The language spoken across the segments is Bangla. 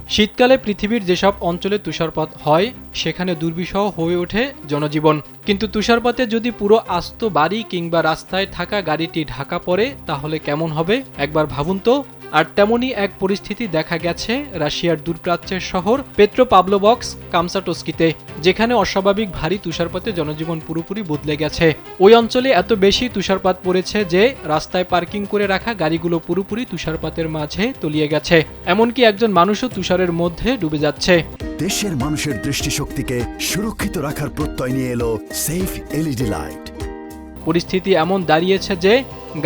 শীতকালে পৃথিবীর যেসব অঞ্চলে তুষারপাত হয় সেখানে দুর্বিষহ হয়ে ওঠে জনজীবন। কিন্তু তুষারপাতে যদি পুরো আস্ত বাড়ি কিংবা রাস্তায় থাকা গাড়িটি ঢাকা পড়ে তাহলে কেমন হবে একবার ভাবুন তো। আর তেমনই এক পরিস্থিতি দেখা গেছে রাশিয়ার দূরপ্রাচ্যের শহর পেট্রোপাভলোভস্ক কামচাটস্কিতে, যেখানে অস্বাভাবিক ভারী তুষারপাতে জনজীবন পুরোপুরি বদলে গেছে। ওই অঞ্চলে এত বেশি তুষারপাত পড়েছে যে রাস্তায় পার্কিং করে রাখা গাড়িগুলো পুরোপুরি তুষারপাতের মাঝে তলিয়ে গেছে, এমনকি একজন মানুষও তুষারের মধ্যে ডুবে যাচ্ছে। দেশের মানুষের দৃষ্টিশক্তিকে সুরক্ষিত রাখার প্রত্যয় নিয়ে এলো সেফ এলইডি লাইট। পরিস্থিতি এমন দাঁড়িয়েছে যে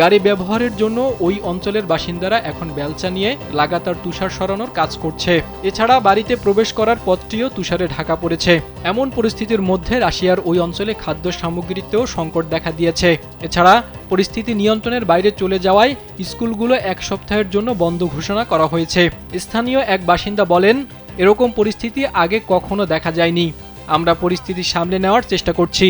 গাড়ি ব্যবহারের জন্য ওই অঞ্চলের বাসিন্দারা এখন বেলচা নিয়ে লাগাতার তুষার সরানোর কাজ করছে। এছাড়া বাড়িতে প্রবেশ করার পথটিও তুষারে ঢাকা পড়েছে। এমন পরিস্থিতির মধ্যে রাশিয়ার ওই অঞ্চলে খাদ্য সামগ্রীতেও সংকট দেখা দিয়েছে। এছাড়া পরিস্থিতি নিয়ন্ত্রণের বাইরে চলে যাওয়ায় স্কুলগুলো এক সপ্তাহের জন্য বন্ধ ঘোষণা করা হয়েছে। স্থানীয় এক বাসিন্দা বলেন, এরকম পরিস্থিতি আগে কখনো দেখা যায়নি। আমরা পরিস্থিতি সামলে নেওয়ার চেষ্টা করছি।